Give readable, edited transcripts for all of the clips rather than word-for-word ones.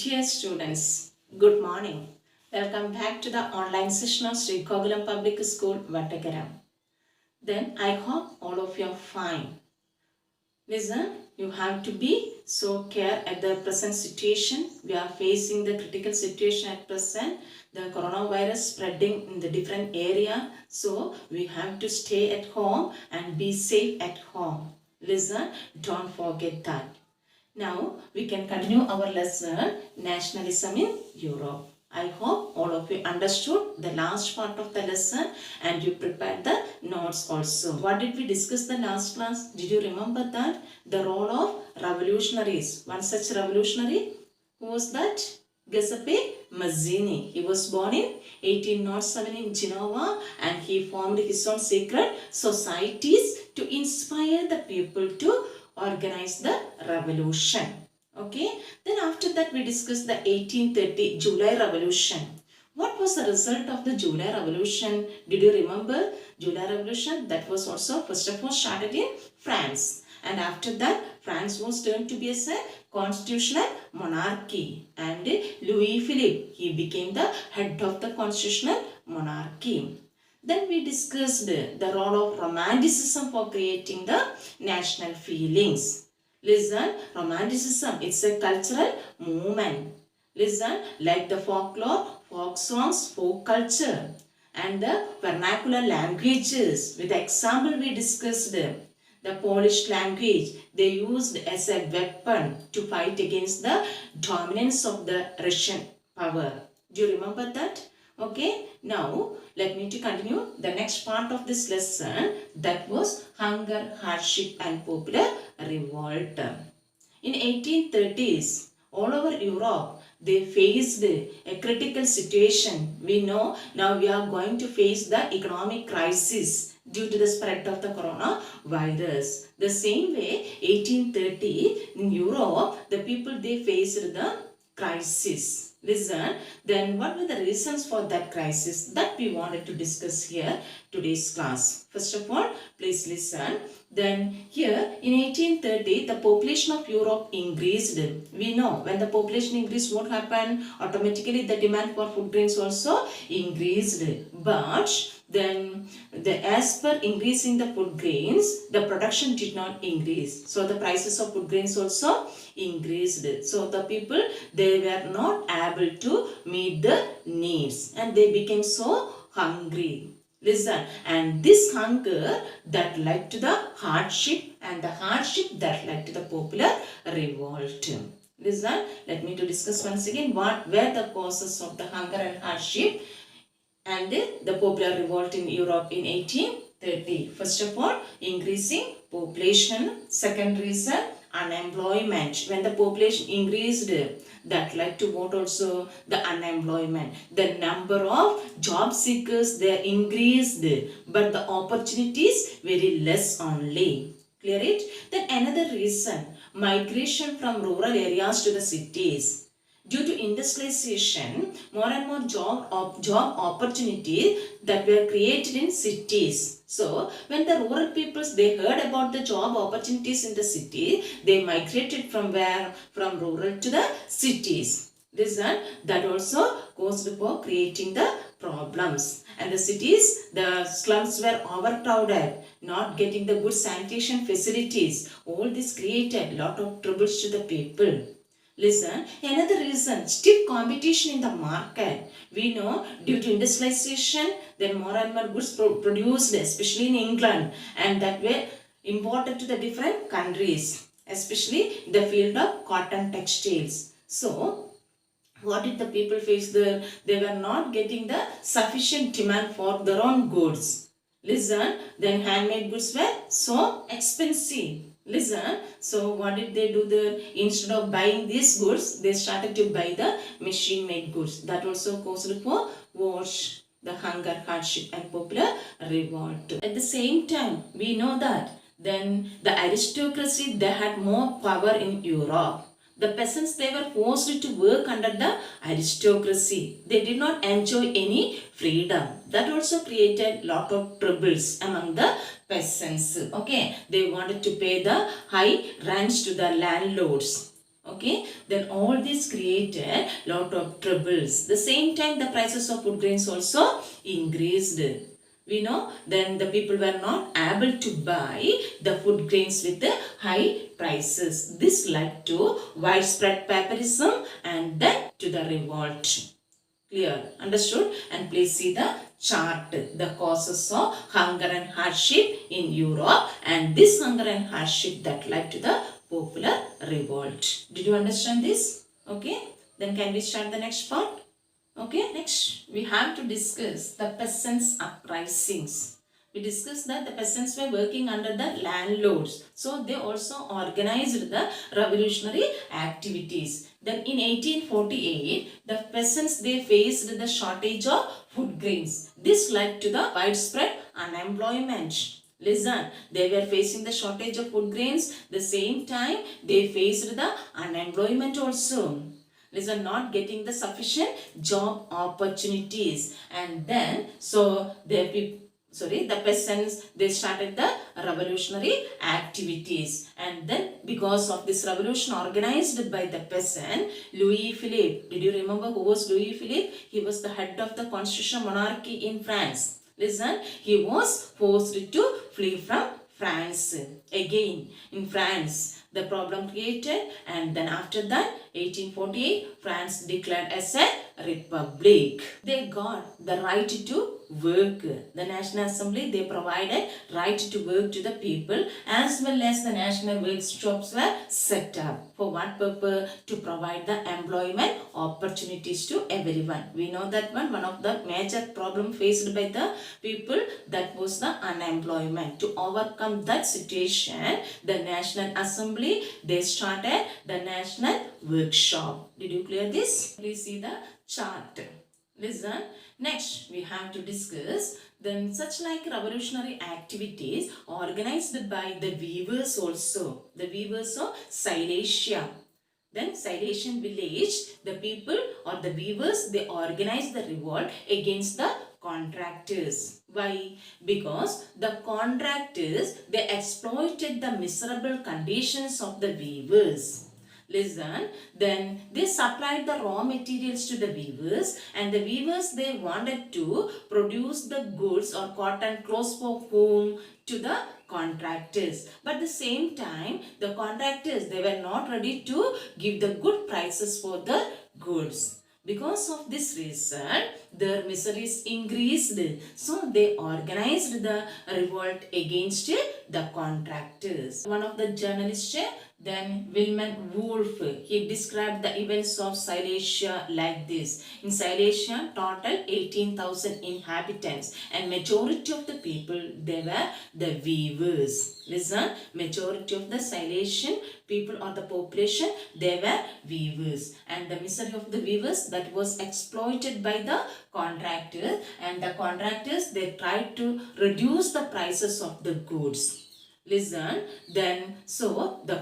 Dear students, good morning. Welcome back to the online session of Sri Kogulam Public School, Vattakaram. Then I hope all of you are fine. Listen, you have to be so care at the present situation. We are facing the critical situation at present. The coronavirus spreading in the different area. So we have to stay at home and be safe at home. Listen, don't forget that. Now we can continue our lesson Nationalism in Europe. I hope all of you understood the last part of the lesson and you prepared the notes also. What did we discuss the last class? Did you remember that? The role of revolutionaries. One such revolutionary, who was that? Giuseppe Mazzini. He was born in 1807 in Genoa and he formed his own secret societies to inspire the people to organize the revolution. Okay. Then after that we discussed the 1830 July Revolution. What was the result of the July Revolution? Did you remember July Revolution? That was also first of all started in France. And after that France was turned to be as a constitutional monarchy. And Louis Philippe, he became the head of the constitutional monarchy. Then we discussed the role of romanticism for creating the national feelings. Listen, romanticism, it's a cultural movement. Listen, like the folklore, folk songs, folk culture and the vernacular languages. With the example we discussed the Polish language, they used as a weapon to fight against the dominance of the Russian power. Do you remember that? Okay, now let me to continue the next part of this lesson, that was hunger, hardship and popular revolt. In 1830s, all over Europe, they faced a critical situation. We know now we are going to face the economic crisis due to the spread of the coronavirus. The same way, 1830 in Europe, the people they faced the crisis. Listen, then what were the reasons for that crisis that we wanted to discuss here today's class. First of all, please listen. Then here in 1830, the population of Europe increased. We know when the population increased, what happened? Automatically the demand for food grains also increased. But then as per increasing the food grains, the production did not increase. So the prices of food grains also increased. So the people, they were not able to meet the needs and they became so hungry. Listen, and this hunger that led to the hardship and the hardship that led to the popular revolt. Listen, let me to discuss once again what were the causes of the hunger and hardship and the popular revolt in Europe in 1830. First of all, increasing population. Second reason, unemployment. When the population increased, that led to what also? The unemployment. The number of job seekers, they increased, but the opportunities very less only. Clear it? Then another reason, migration from rural areas to the cities. Due to industrialization, more and more job opportunities that were created in cities. So, when the rural peoples, they heard about the job opportunities in the city, they migrated from where? From rural to the cities. Listen, that also caused for creating the problems. And the cities, the slums were overcrowded, not getting the good sanitation facilities. All this created lot of troubles to the people. Listen, another reason, stiff competition in the market. We know due to industrialization, then more and more goods produced, especially in England, and that were imported to the different countries, especially in the field of cotton textiles. So, what did the people face there? They were not getting the sufficient demand for their own goods. Listen, then handmade goods were so expensive. Listen, so what did they do there? Instead of buying these goods, they started to buy the machine made goods. That also caused for wars, the hunger, hardship and popular revolt. At the same time, we know that then the aristocracy, they had more power in Europe. The peasants, they were forced to work under the aristocracy. They did not enjoy any freedom. That also created lot of troubles among the peasants. Okay, they wanted to pay the high rents to the landlords. Okay, then all this created lot of troubles. The same time the prices of food grains also increased. We know then the people were not able to buy the food grains with the high prices. This led to widespread pauperism and then to the revolt. Clear? Understood? And please see the chart. The causes of hunger and hardship in Europe, and this hunger and hardship that led to the popular revolt. Did you understand this? Okay. Then can we start the next part? Okay. Next we have to discuss the peasants' uprisings. We discussed that the peasants were working under the landlords. So they also organized the revolutionary activities. Then in 1848, the peasants they faced the shortage of food grains. This led to the widespread unemployment. Listen, they were facing the shortage of food grains. The same time they faced the unemployment also. Listen, not getting the sufficient job opportunities. And then so the peasants they started the revolutionary activities, and then because of this revolution organized by the peasant Louis Philippe. Did you remember who was Louis Philippe? He was the head of the constitutional monarchy in France. Listen, he was forced to flee from France. Again in France the problem created, and then after that 1848 France declared as a republic. They got the right to work. The National Assembly they provided right to work to the people, as well as the national workshops were set up. For what purpose? To provide the employment opportunities to everyone. We know that one of the major problem faced by the people, that was the unemployment. To overcome that situation, the National Assembly they started the national workshop. Did you clear this? Please see the chart. Listen, next we have to discuss then such like revolutionary activities organized by the weavers also. The weavers of Silesia. Then Silesian village, the people or the weavers, they organized the revolt against the contractors. Why? Because the contractors, they exploited the miserable conditions of the weavers. Listen, then they supplied the raw materials to the weavers, and the weavers they wanted to produce the goods or cotton clothes for whom? To the contractors. But at the same time the contractors they were not ready to give the good prices for the goods. Because of this reason, their miseries increased. So they organized the revolt against the contractors. One of the journalists, then Wilhelm Wolff, he described the events of Silesia like this. In Silesia, total 18,000 inhabitants, and majority of the people, they were the weavers. Listen, majority of the Silesian people or the population, they were weavers. And the misery of the weavers that was exploited by the contractors, and the contractors, they tried to reduce the prices of the goods. Listen, then so the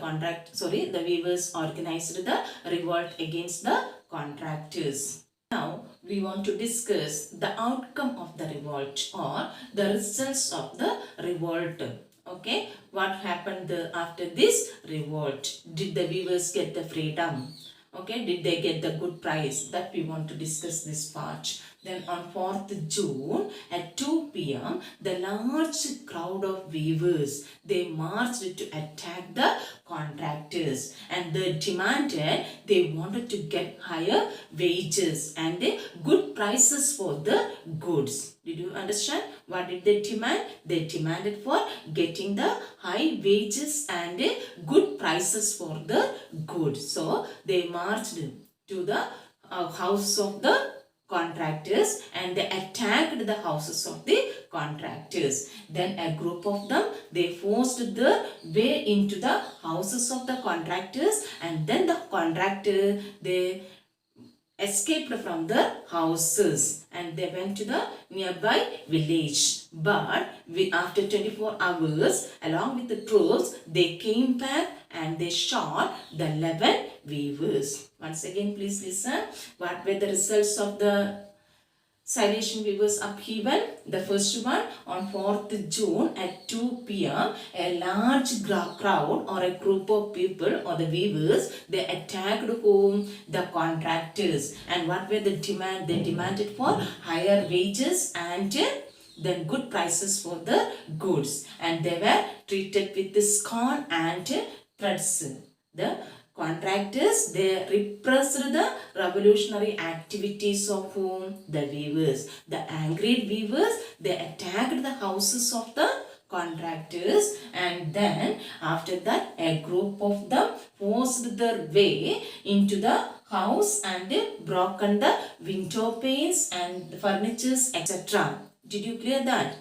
weavers organized the revolt against the contractors. Now we want to discuss the outcome of the revolt or the results of the revolt. Okay, what happened after this revolt? Did the weavers get the freedom? Okay, did they get the good price? That we want to discuss this part. Then on 4th June at 2 p.m., the large crowd of weavers, they marched to attack the contractors, and they demanded, they wanted to get higher wages and good prices for the goods. Did you understand? What did they demand? They demanded for getting the high wages and good prices for the goods. So they marched to the house of the contractors, and they attacked the houses of the contractors. Then a group of them, they forced their way into the houses of the contractors, and then the contractor, they escaped from the houses and they went to the nearby village. But after 24 hours, along with the troops, they came back and they shot the 11 weavers. Once again, please listen. What were the results of the Citation Weavers upheaval. The first one on 4th June at 2 p.m. A large crowd or a group of people or the weavers, they attacked whom? The contractors. And what were the demand? They demanded for higher wages and then good prices for the goods. And they were treated with the scorn and threats. The contractors, they repressed the revolutionary activities of whom? The weavers. The angry weavers, they attacked the houses of the contractors, and then after that a group of them forced their way into the house and broken the window panes and furnitures, etc. Did you clear that?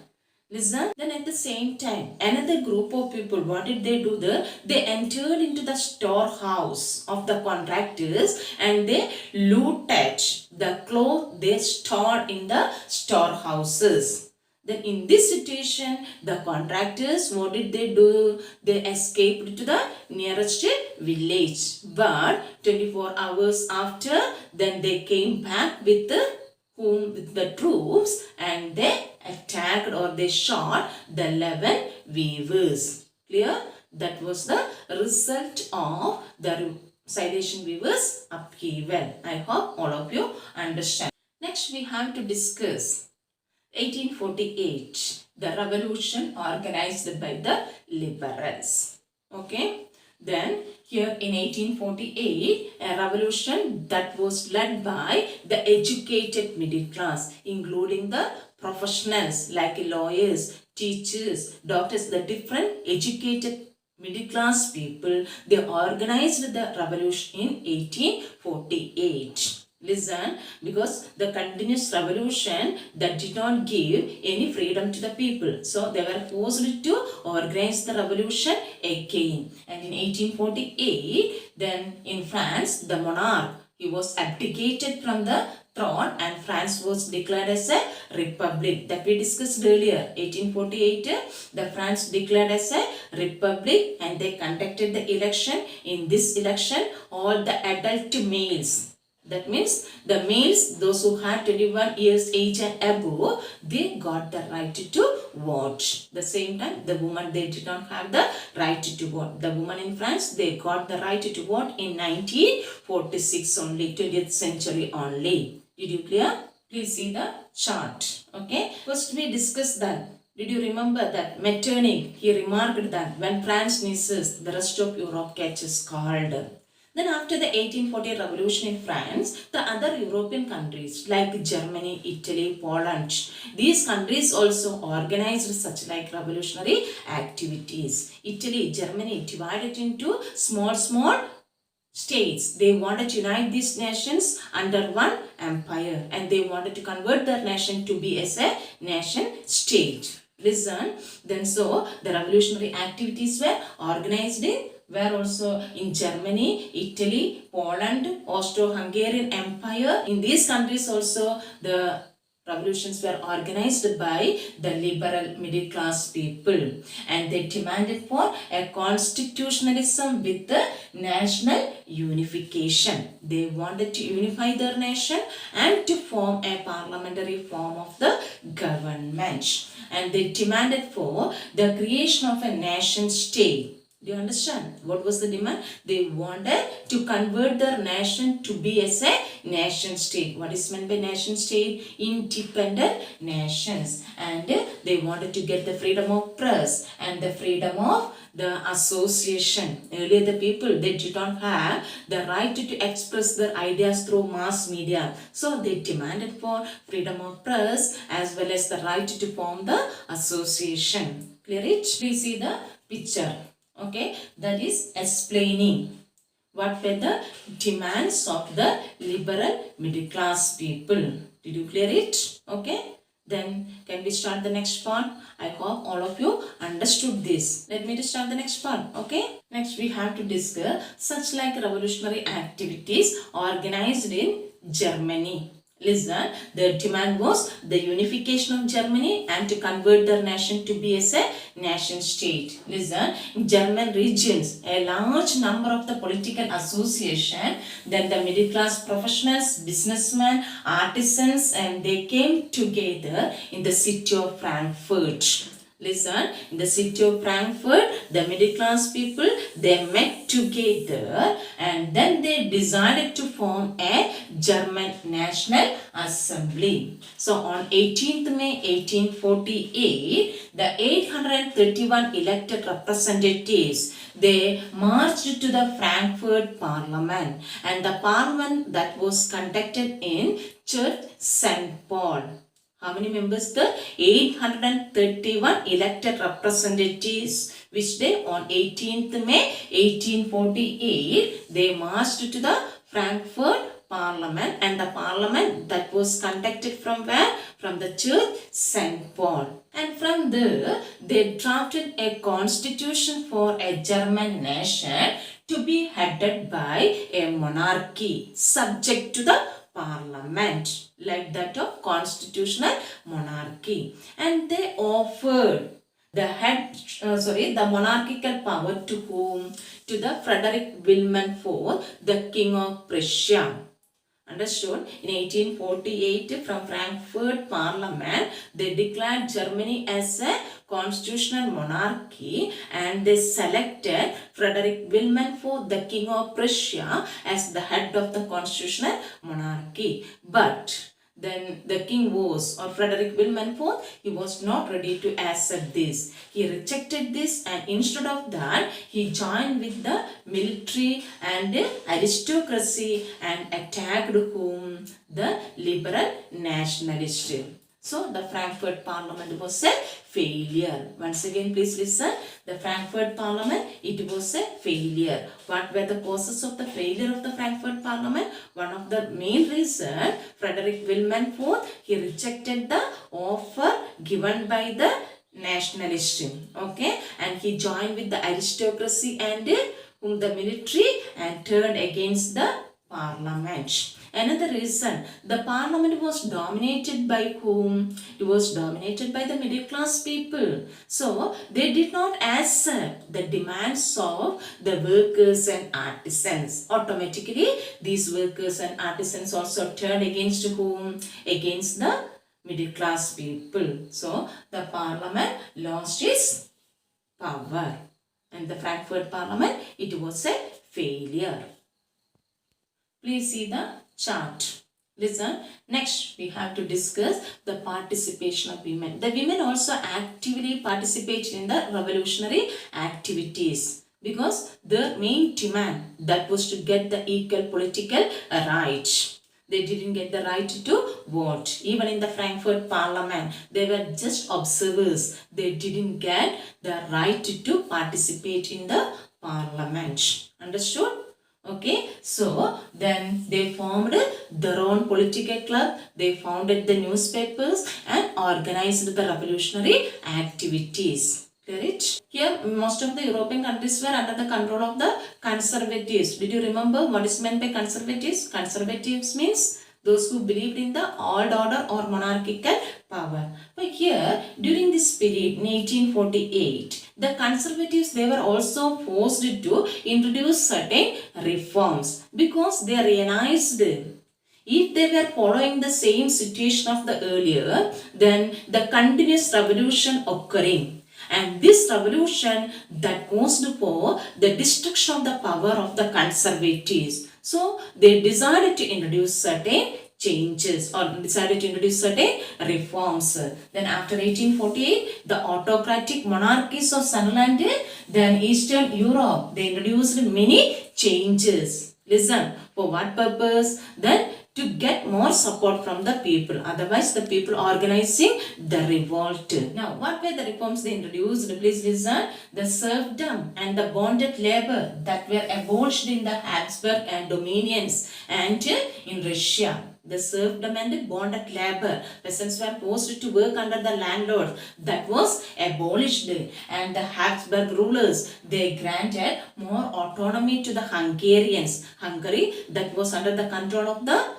Listen. Then at the same time, another group of people, what did they do there? They entered into the storehouse of the contractors and they looted the clothes they stored in the storehouses. Then in this situation, the contractors, what did they do? They escaped to the nearest village. But 24 hours after, then they came back with the troops, and they attacked or they shot the 11 weavers. Clear? That was the result of the citation weavers upheaval. I hope all of you understand. Next we have to discuss 1848, the revolution organized by the liberals. Okay. Then here in 1848, a revolution that was led by the educated middle class, including the professionals like lawyers, teachers, doctors, the different educated middle class people. They organized the revolution in 1848. Listen, because the continuous revolution that did not give any freedom to the people. So they were forced to organize the revolution again. And in 1848, then in France, the monarch, he was abdicated from the throne and France was declared as a republic. That we discussed earlier. 1848, the France declared as a republic and they conducted the election. In this election, all the adult males, that means the males, those who had 21 years age and above, they got the right to vote. The same time, the women, they did not have the right to vote. The women in France, they got the right to vote in 1946 only, 20th century only. Did you clear? Please see the chart. Okay. First we discussed that. Did you remember that Metternich, he remarked that when France sneezes, the rest of Europe catches cold. Then after the 1848 revolution in France, the other European countries like Germany, Italy, Poland, these countries also organized such like revolutionary activities. Italy, Germany divided into small states. They wanted to unite these nations under one empire and they wanted to convert their nation to be as a nation state. Listen, then so the revolutionary activities were organized in were also in Germany, Italy, Poland, Austro-Hungarian Empire. In these countries also the revolutions were organized by the liberal middle class people and they demanded for a constitutionalism with the national unification. They wanted to unify their nation and to form a parliamentary form of the government. And they demanded for the creation of a nation state. Do you understand? What was the demand? They wanted to convert their nation to be as a nation state. What is meant by nation state? Independent nations. And they wanted to get the freedom of press and the freedom of the association. Earlier the people, they did not have the right to express their ideas through mass media. So they demanded for freedom of press as well as the right to form the association. Clear it? Please see the picture. Okay, that is explaining what were the demands of the liberal middle class people. Did you clear it? Okay, then can we start the next part? I hope all of you understood this. Let me start the next part. Okay, next we have to discuss such like revolutionary activities organized in Germany. Listen, their demand was the unification of Germany and to convert their nation to be as a nation state. Listen, in German regions, a large number of the political association, then the middle class professionals, businessmen, artisans, and they came together in the city of Frankfurt. Listen, in the city of Frankfurt, the middle class people, they met together and then they decided to form a German National Assembly. So on 18th May 1848, the 831 elected representatives, they marched to the Frankfurt Parliament, and the parliament that was conducted in Church St. Paul. How many members? The 831 elected representatives, which day on 18th May 1848, they marched to the Frankfurt Parliament, and the parliament that was conducted from where? From the Church St. Paul. And from there, they drafted a constitution for a German nation to be headed by a monarchy subject to the parliament, like that of constitutional monarchy. And they offered the monarchical power to whom? To the Frederick William IV, the King of Prussia. Understood? In 1848, from Frankfurt Parliament, they declared Germany as a constitutional monarchy and they selected Frederick William IV, the King of Prussia, as the head of the constitutional monarchy. But then the king was, or Frederick William IV, he was not ready to accept this. He rejected this, and instead of that, he joined with the military and aristocracy and attacked whom? The liberal nationalists. So the Frankfurt Parliament was a failure. Once again, please listen. The Frankfurt Parliament, it was a failure. What were the causes of the failure of the Frankfurt Parliament? One of the main reasons, Frederick William IV, he rejected the offer given by the nationalists. Okay, and he joined with the aristocracy and the military and turned against the parliament. Another reason, the parliament was dominated by whom? It was dominated by the middle class people. So, they did not accept the demands of the workers and artisans. Automatically, these workers and artisans also turned against whom? Against the middle class people. So, the parliament lost its power. And the Frankfurt Parliament, it was a failure. Please see the chart. Listen, next we have to discuss the participation of women. The women also actively participated in the revolutionary activities because their main demand that was to get the equal political rights. They didn't get the right to vote. Even in the Frankfurt Parliament, they were just observers. They didn't get the right to participate in the parliament. Understood? Okay, so then they formed their own political club, they founded the newspapers and organized the revolutionary activities. Correct? Here, most of the European countries were under the control of the conservatives. Did you remember what is meant by conservatives? Conservatives means those who believed in the old order or monarchical power. But here, during this period in 1848, the conservatives, they were also forced to introduce certain reforms because they realized if they were following the same situation of the earlier, then the continuous revolution occurring. And this revolution that caused for the destruction of the power of the conservatives. So they decided to introduce certain changes or decided to introduce certain reforms. Then after 1848, the autocratic monarchies of Sunderland, then Eastern Europe, they introduced many changes. Listen, for what purpose? Then to get more support from the people. Otherwise, the people organizing the revolt. Now, what were the reforms they introduced? Please listen. The serfdom and the bonded labor that were abolished in the Habsburg and dominions and in Russia. The serfdom and the bonded labor. Peasants were forced to work under the landlords. That was abolished. And the Habsburg rulers, they granted more autonomy to the Hungarians. Hungary, that was under the control of the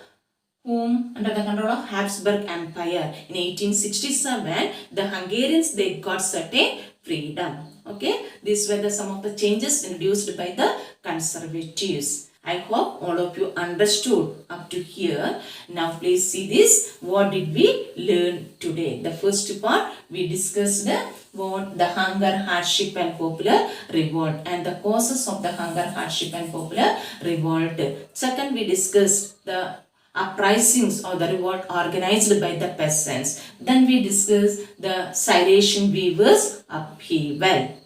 whom under the control of Habsburg Empire. In 1867, the Hungarians, they got certain freedom. Okay, these were some of the changes introduced by the conservatives. I hope all of you understood up to here. Now please see this. What did we learn today? The first part, we discussed what the hunger, hardship and popular revolt and the causes of the hunger, hardship and popular revolt. Second, we discussed the uprisings or the revolt organized by the peasants. Then we discussed the Silesian weavers upheaval.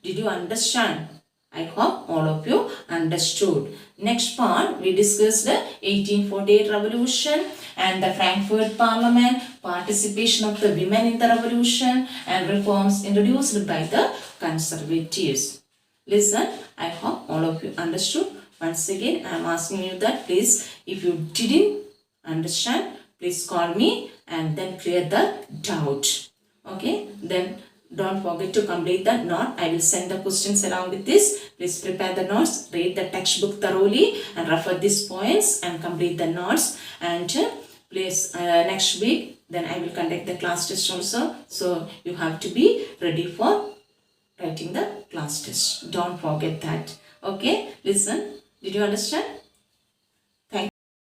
Did you understand? I hope all of you understood. Next part, we discussed the 1848 revolution and the Frankfurt Parliament, participation of the women in the revolution and reforms introduced by the conservatives. Listen, I hope all of you understood. Once again, I am asking you that please, if you didn't understand, please call me and then clear the doubt. Okay, then don't forget to complete the note. I will send the questions along with this. Please prepare the notes, read the textbook thoroughly and refer these points and complete the notes. And please next week, then I will conduct the class test also. So you have to be ready for writing the class test. Don't forget that. Okay, listen. Did you understand?